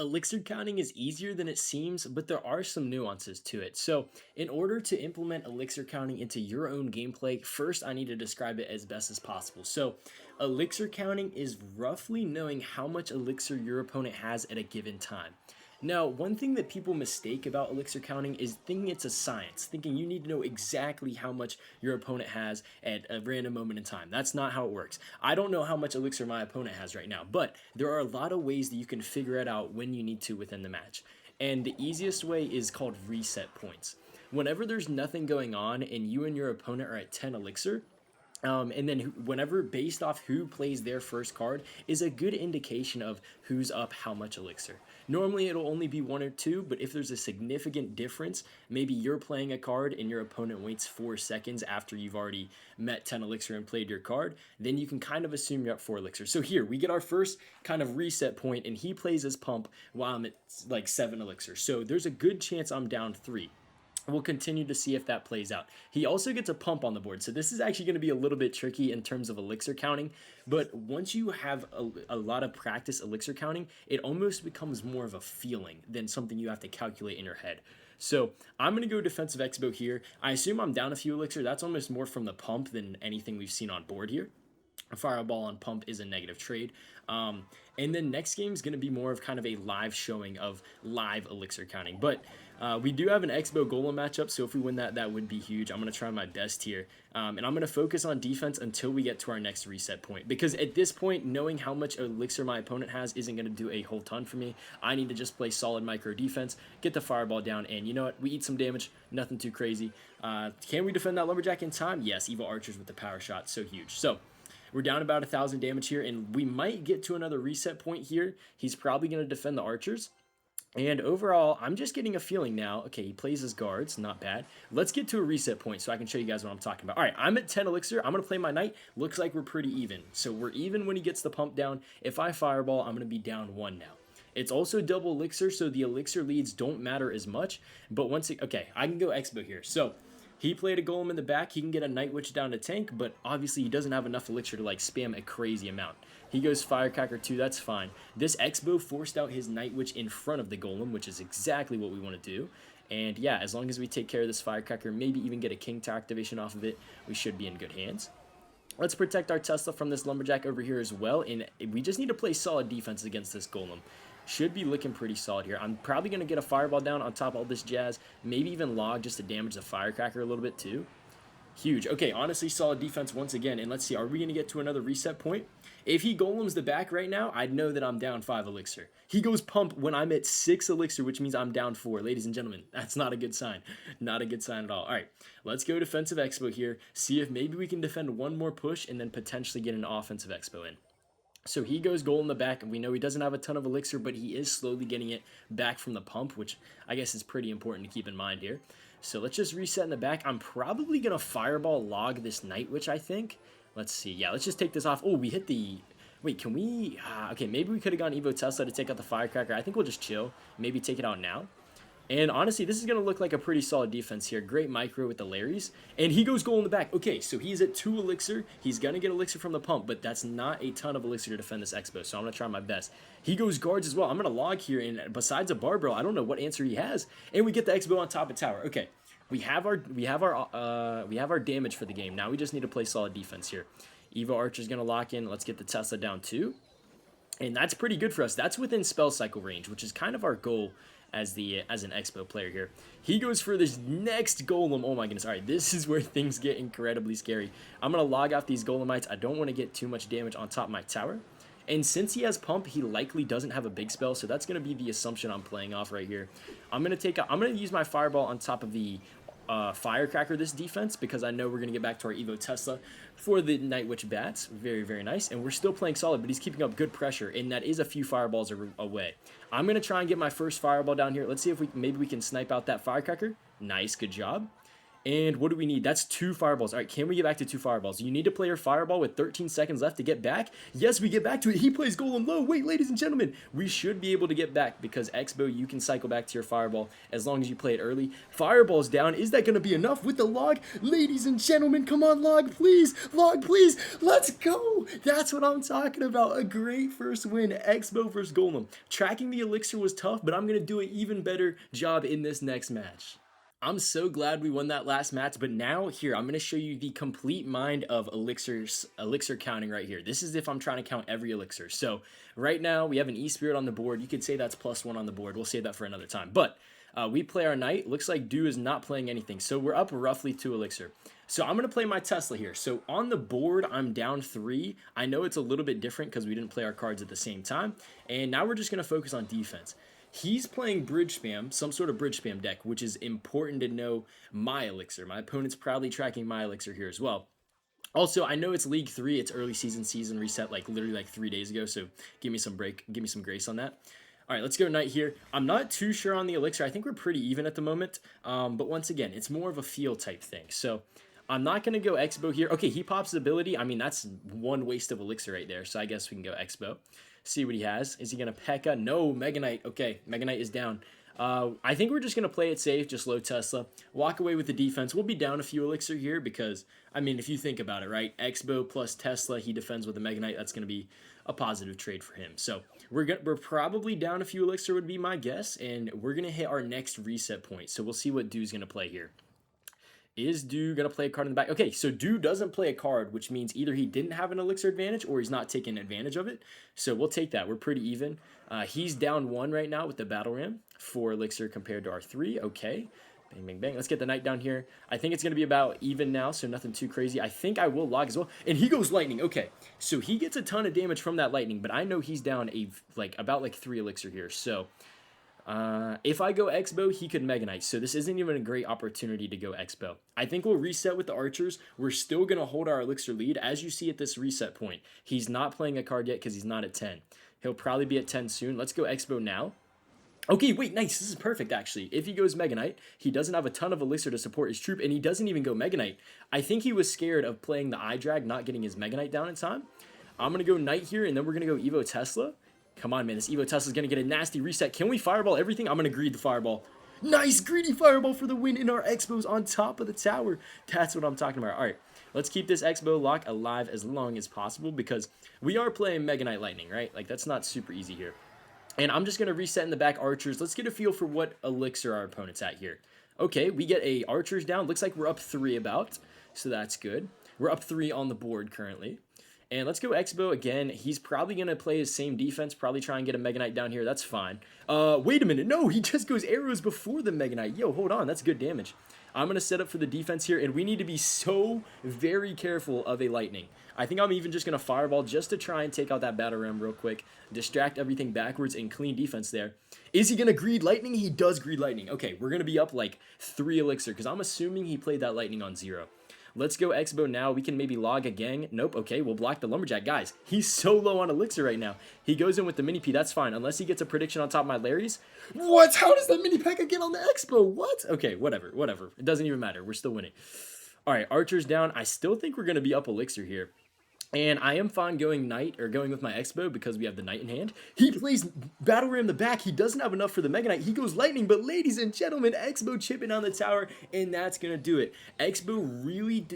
Elixir counting is easier than it seems, but there are some nuances to it. So, in order to implement elixir counting into your own gameplay, first I need to describe it as best as possible. So, elixir counting is roughly knowing how much elixir your opponent has at a given time. Now, one thing that people mistake about elixir counting is thinking it's a science, thinking you need to know exactly how much your opponent has at a random moment in time. That's not how it works. I don't know how much elixir my opponent has right now, but there are a lot of ways that you can figure it out when you need to within the match. And the easiest way is called reset points. Whenever there's nothing going on and you and your opponent are at 10 elixir, and then whenever based off who plays their first card is a good indication of who's up how much elixir. Normally it'll only be one or two, but if there's a significant difference, maybe you're playing a card and your opponent waits 4 seconds after you've already met 10 elixir and played your card, then you can kind of assume you're up 4 elixir. So here we get our first kind of reset point, and he plays his pump while I'm at like 7 elixir. So there's a good chance I'm down 3. We'll continue to see if that plays out. He also gets a pump on the board, so this is actually going to be a little bit tricky in terms of elixir counting, but once you have a lot of practice elixir counting, it almost becomes more of a feeling than something you have to calculate in your head. So I'm going to go defensive Xbow here. I assume I'm down a few elixir. That's almost more from the pump than anything we've seen on board here. A fireball on pump is a negative trade. And then next game is going to be more of kind of a live showing of live elixir counting. But we do have an Xbow Golem matchup, so if we win that, that would be huge. I'm going to try my best here. And I'm going to focus on defense until we get to our next reset point. Because at this point, knowing how much elixir my opponent has isn't going to do a whole ton for me. I need to just play solid micro defense, get the fireball down, and you know what? We eat some damage, nothing too crazy. Can we defend that lumberjack in time? Yes, evil archers with the power shot, so huge. So we're down about 1,000 damage here, and we might get to another reset point here. He's probably going to defend the archers. And overall, I'm just getting a feeling now. Okay, he plays his guards, not bad. Let's get to a reset point so I can show you guys what I'm talking about. All right, I'm at 10 elixir. I'm going to play my knight. Looks like we're pretty even. So we're even when he gets the pump down. If I fireball, I'm going to be down 1 now. It's also double elixir, so the elixir leads don't matter as much. But once it, okay, I can go Xbow here. So he played a golem in the back. He can get a night witch down to tank, but obviously he doesn't have enough elixir to like spam a crazy amount. He goes firecracker too, that's fine. This Xbow forced out his night witch in front of the golem, which is exactly what we want to do. And yeah, as long as we take care of this firecracker, maybe even get a king tower activation off of it, we should be in good hands. Let's protect our Tesla from this lumberjack over here as well, and we just need to play solid defense against this golem. Should be looking pretty solid here. I'm probably going to get a fireball down on top of all this jazz, maybe even log just to damage the firecracker a little bit too. Huge. Okay, honestly, solid defense once again. And let's see, are we going to get to another reset point? If he golems the back right now, I'd know that I'm down 5 elixir. He goes pump when I'm at 6 elixir, which means I'm down 4. Ladies and gentlemen, that's not a good sign. Not a good sign at all. All right, let's go defensive Xbow here. See if maybe we can defend one more push and then potentially get an offensive Xbow in. So he goes goal in the back, and we know he doesn't have a ton of elixir, but he is slowly getting it back from the pump, which I guess is pretty important to keep in mind here. So let's just reset in the back. I'm probably going to fireball log this night witch, I think. Let's see. Yeah, let's just take this off. Oh, we hit the... Wait, can we... okay, maybe we could have gone Evo Tesla to take out the firecracker. I think we'll just chill. Maybe take it out now. And honestly, this is going to look like a pretty solid defense here. Great micro with the Larrys. And he goes goal in the back. Okay, so he's at 2 elixir. He's going to get elixir from the pump, but that's not a ton of elixir to defend this Xbow, so I'm going to try my best. He goes guards as well. I'm going to log here, and besides a barbell, I don't know what answer he has. And we get the Xbow on top of tower. Okay, we have our damage for the game. Now we just need to play solid defense here. Evo Archer's going to lock in. Let's get the Tesla down 2. And that's pretty good for us. That's within spell cycle range, which is kind of our goal as an Xbow player here. He goes for this next golem. Oh my goodness. All right, this is where things get incredibly scary. I'm going to log off these golemites. I don't want to get too much damage on top of my tower. And since he has pump, he likely doesn't have a big spell, so that's going to be the assumption I'm playing off right here. I'm going to use my fireball on top of the firecracker this defense, because I know we're going to get back to our Evo Tesla for the Night Witch bats. Very, very nice. And we're still playing solid, but he's keeping up good pressure, and that is a few fireballs away. I'm going to try and get my first fireball down here. Let's see if maybe we can snipe out that firecracker. Nice, good job. And what do we need? That's 2 fireballs. All right, can we get back to 2 fireballs? You need to play your fireball with 13 seconds left to get back. Yes, we get back to it. He plays Golem low. Wait, ladies and gentlemen, we should be able to get back because Xbow, you can cycle back to your fireball as long as you play it early. Fireball's down. Is that going to be enough with the log? Ladies and gentlemen, come on, log, please. Log, please. Let's go. That's what I'm talking about. A great first win. Xbow versus Golem. Tracking the elixir was tough, but I'm going to do an even better job in this next match. I'm so glad we won that last match, but now here, I'm going to show you the complete mind of elixir counting right here. This is if I'm trying to count every elixir. So right now, we have an E-Spirit on the board. You could say that's +1 on the board. We'll save that for another time. But we play our knight. Looks like Do is not playing anything. So we're up roughly 2 elixir. So I'm going to play my Tesla here. So on the board, I'm down 3. I know it's a little bit different because we didn't play our cards at the same time. And now we're just going to focus on defense. He's playing bridge spam, some sort of bridge spam deck, which is important to know my elixir. My opponent's proudly tracking my elixir here as well. Also, I know it's League 3, it's early season reset like literally like 3 days ago, so give me some grace on that. All right, let's go knight here. I'm not too sure on the elixir. I think we're pretty even at the moment, but once again, it's more of a feel type thing. So I'm not going to go Xbow here. Okay, he pops his ability. I mean, that's one waste of elixir right there, so I guess we can go Xbow. See what he has. Is he going to Pekka? No, Megaknight. Okay, Megaknight is down. I think we're just going to play it safe, just low Tesla. Walk away with the defense. We'll be down a few elixir here because, I mean, if you think about it, right? Xbow plus Tesla, he defends with the Megaknight. That's going to be a positive trade for him. So we're probably down a few elixir would be my guess, and we're going to hit our next reset point. So we'll see what Do's going to play here. Is Do going to play a card in the back? Okay, so Do doesn't play a card, which means either he didn't have an elixir advantage or he's not taking advantage of it. So we'll take that. We're pretty even. He's down 1 right now with the battle ram. 4 elixir compared to our 3. Okay. Bang, bang, bang. Let's get the knight down here. I think it's going to be about even now, so nothing too crazy. I think I will log as well. And he goes lightning. Okay, so he gets a ton of damage from that lightning, but I know he's down about 3 elixir here. So if I go Xbow, he could Megaknight. So this isn't even a great opportunity to go Xbow. I think we'll reset with the archers. We're still going to hold our elixir lead. As you see at this reset point, he's not playing a card yet because he's not at 10. He'll probably be at 10 soon. Let's go Xbow now. Okay, wait, nice. This is perfect, actually. If he goes Megaknight, he doesn't have a ton of elixir to support his troop, and he doesn't even go Megaknight. I think he was scared of playing the eye drag, not getting his Megaknight down in time. I'm going to go Knight here, and then we're going to go Evo Tesla. Come on, man. This Evo Tesla's going to get a nasty reset. Can we fireball everything? I'm going to greed the fireball. Nice, greedy fireball for the win, and our Xbow's on top of the tower. That's what I'm talking about. All right, let's keep this Xbow lock alive as long as possible because we are playing Megaknight Lightning, right? Like, that's not super easy here. And I'm just going to reset in the back archers. Let's get a feel for what elixir our opponent's at here. Okay, we get a archers down. Looks like we're up 3 about, so that's good. We're up 3 on the board currently. And let's go Xbow again. He's probably going to play his same defense, probably try and get a Megaknight down here. That's fine. Wait a minute. No, he just goes arrows before the Megaknight. Yo, hold on. That's good damage. I'm going to set up for the defense here, and we need to be so very careful of a lightning. I think I'm even just going to fireball just to try and take out that battle ram real quick, distract everything backwards, and clean defense there. Is he going to greed lightning? He does greed lightning. Okay, we're going to be up like 3 elixir because I'm assuming he played that lightning on 0. Let's go Xbow now. We can maybe log a gang. Nope. Okay, we'll block the lumberjack. Guys, he's so low on elixir right now. He goes in with the mini P. That's fine. Unless he gets a prediction on top of my Larry's. What? How does that mini Pekka get on the Xbow? What? Okay, whatever. It doesn't even matter. We're still winning. All right, archers down. I still think we're going to be up elixir here. And I am fine going knight or going with my Xbow because we have the knight in hand. He plays battle ram in the back. He doesn't have enough for the Megaknight. He goes lightning, but ladies and gentlemen, Xbow chipping on the tower, and that's going to do it. Xbow really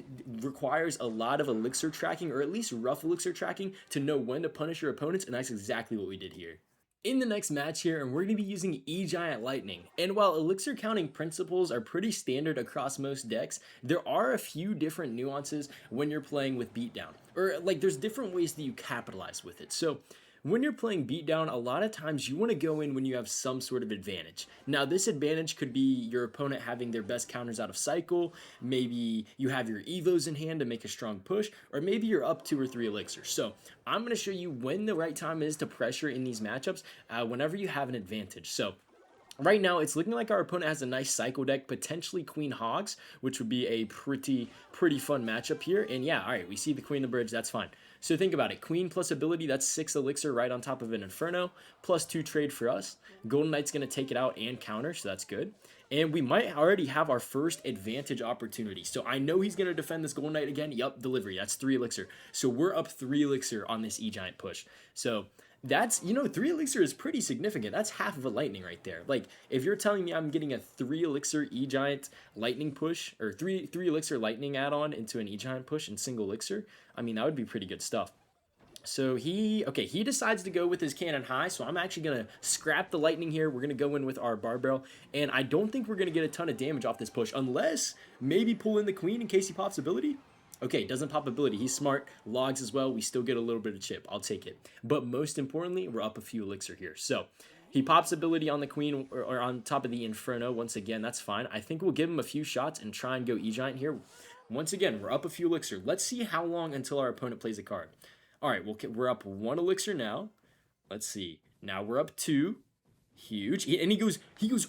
requires a lot of elixir tracking, or at least rough elixir tracking, to know when to punish your opponents, and that's exactly what we did here. In the next match here, and we're going to be using E-Giant Lightning. And while elixir counting principles are pretty standard across most decks, there are a few different nuances when you're playing with Beatdown. Or, like, there's different ways that you capitalize with it. So, when you're playing Beatdown, a lot of times you want to go in when you have some sort of advantage. Now, this advantage could be your opponent having their best counters out of cycle, maybe you have your Evos in hand to make a strong push, or maybe you're up 2 or 3 elixirs. So, I'm going to show you when the right time is to pressure in these matchups whenever you have an advantage. So, Right now, it's looking like our opponent has a nice cycle deck, potentially Queen Hogs, which would be a pretty fun matchup here. And yeah, all right, we see the Queen of the Bridge. That's fine. So think about it. Queen plus ability, that's 6 Elixir right on top of an Inferno, plus 2 trade for us. Golden Knight's going to take it out and counter, so that's good. And we might already have our first advantage opportunity. So I know he's going to defend this Golden Knight again. Yup, delivery. That's 3 Elixir. So we're up 3 Elixir on this E-Giant push. So that's, 3 Elixir is pretty significant. That's half of a lightning right there. Like, if you're telling me I'm getting a 3 Elixir E-Giant lightning push, or 3 Elixir lightning add-on into an E-Giant push in single Elixir, I mean, that would be pretty good stuff. So he decides to go with his cannon high, so I'm actually going to scrap the lightning here. We're going to go in with our barbell, and I don't think we're going to get a ton of damage off this push, unless maybe pull in the queen in case he pops ability. Okay, doesn't pop ability. He's smart. Logs as well. We still get a little bit of chip. I'll take it. But most importantly, we're up a few elixir here. So he pops ability on the queen or on top of the Inferno. Once again, that's fine. I think we'll give him a few shots and try and go E-Giant here. Once again, we're up a few elixir. Let's see how long until our opponent plays a card. All right, we're up 1 elixir now. Let's see. Now we're up 2. Huge. And he goes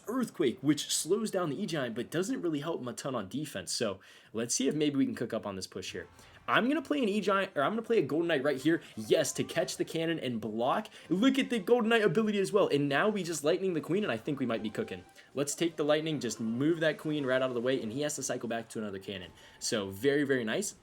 Earthquake, which slows down the E-Giant, but doesn't really help him a ton on defense. So let's see if maybe we can cook up on this push here. I'm going to play an E-Giant, or I'm going to play a Golden Knight right here. Yes, to catch the cannon and block. Look at the Golden Knight ability as well. And now we just lightning the queen, and I think we might be cooking. Let's take the lightning, just move that queen right out of the way, and he has to cycle back to another cannon. So very, very nice.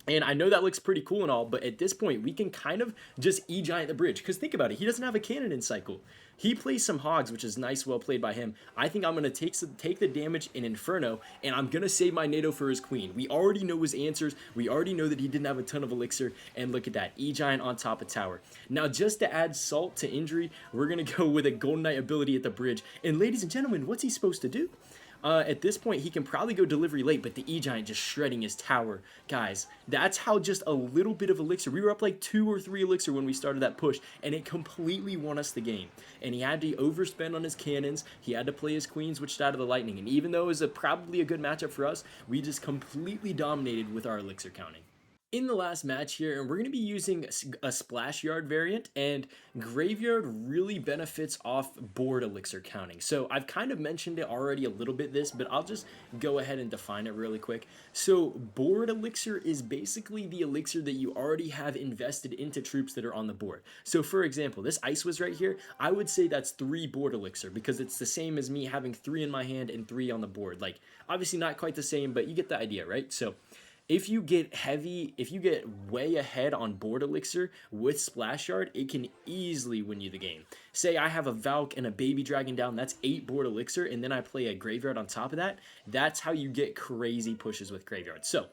And I know that looks pretty cool and all, but at this point, we can kind of just E-Giant the bridge. Because think about it, he doesn't have a cannon in cycle. He plays some Hogs, which is nice, well played by him. I think I'm going to take the damage in Inferno, and I'm going to save my NATO for his queen. We already know his answers. We already know that he didn't have a ton of elixir. And look at that, E-Giant on top of tower. Now, just to add salt to injury, we're going to go with a Golden Knight ability at the bridge. And ladies and gentlemen, what's he supposed to do? At this point, he can probably go delivery late, but the E-Giant just shredding his tower. Guys, that's how just a little bit of elixir. We were up like 2 or 3 elixir when we started that push, and it completely won us the game. And he had to overspend on his cannons. He had to play his queen switched out of the lightning. And even though it was probably a good matchup for us, we just completely dominated with our elixir counting. In the last match here, and we're going to be using a splash yard variant, and graveyard really benefits off board elixir counting. So I've kind of mentioned it already a little bit but I'll just go ahead and define it really quick. So board elixir is basically the elixir that you already have invested into troops that are on the board. So for example, this Ice Wiz right here, I would say that's 3 board elixir, because it's the same as me having 3 in my hand and 3 on the board. Like, obviously not quite the same, but you get the idea, right? So if you get way ahead on board elixir with splash yard, it can easily win you the game. Say I have a Valk and a baby dragon down, that's 8 board elixir, and then I play a graveyard on top of that. That's how you get crazy pushes with graveyard. So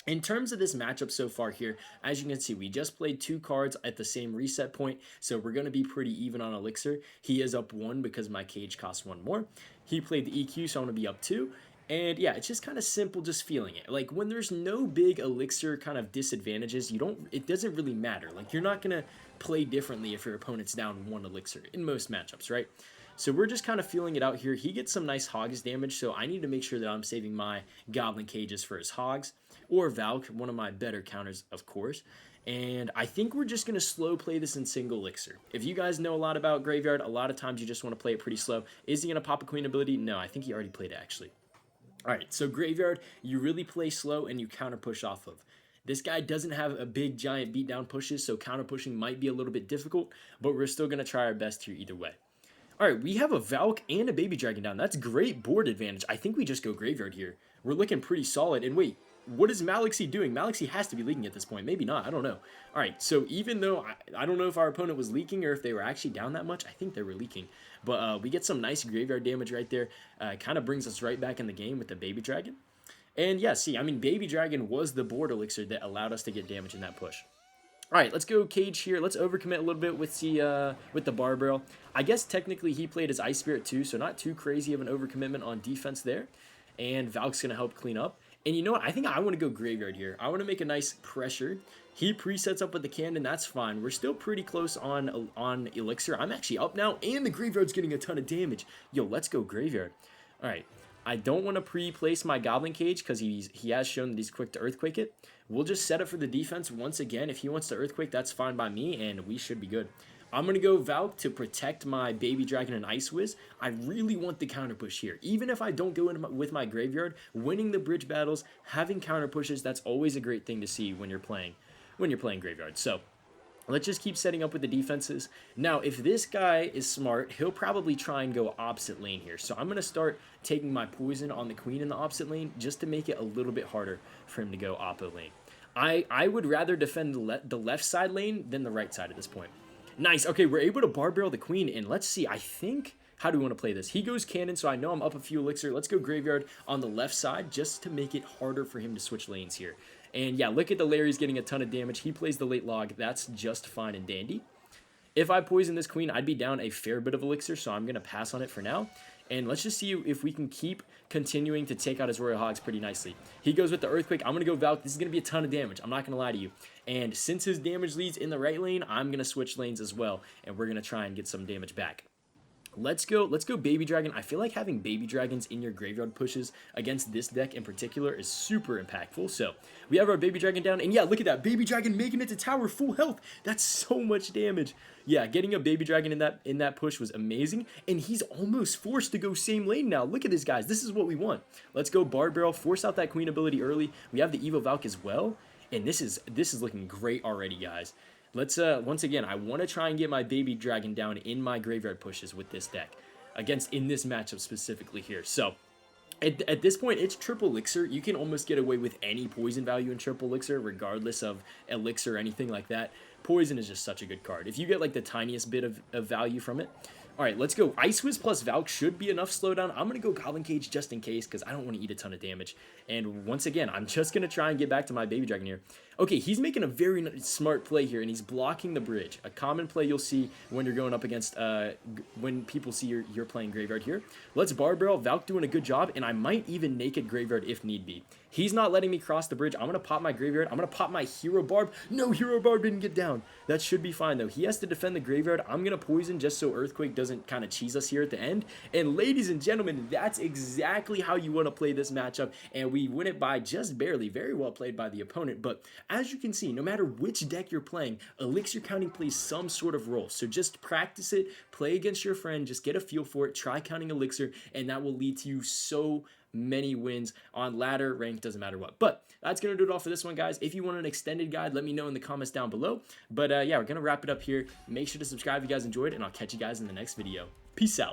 in terms of this matchup so far here, as you can see, we just played 2 cards at the same reset point, so we're going to be pretty even on elixir. He is up 1 because my cage costs 1 more. He played the EQ, so I'm going to be up 2. And yeah, it's just kind of simple, just feeling it. Like, when there's no big elixir kind of disadvantages, it doesn't really matter. Like, you're not going to play differently if your opponent's down 1 elixir in most matchups, right? So we're just kind of feeling it out here. He gets some nice Hogs damage, so I need to make sure that I'm saving my Goblin cages for his Hogs. Or Valk, one of my better counters, of course. And I think we're just going to slow play this in single elixir. If you guys know a lot about Graveyard, a lot of times you just want to play it pretty slow. Is he going to pop a Queen ability? No, I think he already played it, actually. Alright, so Graveyard, you really play slow and you counter push off of. This guy doesn't have a big giant beatdown pushes, so counter pushing might be a little bit difficult, but we're still going to try our best here either way. Alright, we have a Valk and a baby dragon down. That's great board advantage. I think we just go Graveyard here. We're looking pretty solid. And wait, what is Malixi doing? Malixi has to be leaking at this point. Maybe not. I don't know. Alright, so even though I don't know if our opponent was leaking or if they were actually down that much, I think they were leaking. But we get some nice graveyard damage right there. Kind of brings us right back in the game with the baby dragon. And yeah, see, I mean, baby dragon was the board elixir that allowed us to get damage in that push. Alright, let's go cage here. Let's overcommit a little bit with the barbell. I guess technically he played his Ice Spirit too, so not too crazy of an overcommitment on defense there. And Valk's going to help clean up. And you know what? I think I want to go graveyard here. I want to make a nice pressure. He presets up with the cannon. That's fine. We're still pretty close on elixir. I'm actually up now, and the graveyard's getting a ton of damage. Yo, let's go graveyard. All right. I don't want to pre-place my Goblin Cage because he has shown that he's quick to Earthquake it. We'll just set it for the defense once again. If he wants to Earthquake, that's fine by me, and we should be good. I'm going to go Valk to protect my Baby Dragon and Ice Wiz. I really want the counter push here. Even if I don't go in with my graveyard, winning the bridge battles, having counter pushes, that's always a great thing to see when you're playing graveyard. So let's just keep setting up with the defenses. Now, if this guy is smart, he'll probably try and go opposite lane here. So I'm going to start taking my poison on the queen in the opposite lane just to make it a little bit harder for him to go oppo lane. I would rather defend the left side lane than the right side at this point. Nice. Okay, we're able to bar barrel the queen, and let's see. I think, how do we want to play this? He goes cannon, so I know I'm up a few elixir. Let's go graveyard on the left side just to make it harder for him to switch lanes here. And yeah, look at the Larry's getting a ton of damage. He plays the late log. That's just fine and dandy. If I poison this queen, I'd be down a fair bit of elixir, so I'm going to pass on it for now. And let's just see if we can keep continuing to take out his Royal Hogs pretty nicely. He goes with the Earthquake. I'm going to go Valk. This is going to be a ton of damage. I'm not going to lie to you. And since his damage leads in the right lane, I'm going to switch lanes as well. And we're going to try and get some damage back. Let's go Baby Dragon. I feel like having Baby Dragons in your graveyard pushes against this deck in particular is super impactful. So we have our Baby Dragon down, and yeah, look at that. Baby Dragon making it to tower full health. That's so much damage. Yeah, getting a Baby Dragon in that push was amazing, and he's almost forced to go same lane now. Look at this, guys. This is what we want. Let's go Bard Barrel, force out that Queen ability early. We have the Evo Valk as well, and this is looking great already, guys. Let's, once again, I want to try and get my Baby Dragon down in my graveyard pushes with this deck. In this matchup specifically here. So, at this point, it's triple elixir. You can almost get away with any poison value in triple elixir, regardless of elixir or anything like that. Poison is just such a good card. If you get, like, the tiniest bit of value from it. All right, let's go. Ice Wiz plus Valk should be enough slowdown. I'm going to go Goblin Cage just in case because I don't want to eat a ton of damage. And once again, I'm just going to try and get back to my Baby Dragon here. Okay, he's making a very smart play here, and he's blocking the bridge. A common play you'll see when you're going up against, when people see you're playing Graveyard here. Let's Bar Barrel. Valk doing a good job, and I might even Naked Graveyard if need be. He's not letting me cross the bridge. I'm going to pop my Graveyard. I'm going to pop my Hero Barb. No, Hero Barb didn't get down. That should be fine, though. He has to defend the Graveyard. I'm going to Poison just so Earthquake doesn't kind of cheese us here at the end. And ladies and gentlemen, that's exactly how you want to play this matchup. And we win it by just barely. Very well played by the opponent. But as you can see, no matter which deck you're playing, Elixir counting plays some sort of role. So just practice it. Play against your friend. Just get a feel for it. Try counting Elixir. And that will lead to you so many wins on ladder, rank, doesn't matter what. But that's going to do it all for this one, guys. If you want an extended guide, let me know in the comments down below. But yeah, we're going to wrap it up here. Make sure to subscribe if you guys enjoyed, and I'll catch you guys in the next video. Peace out.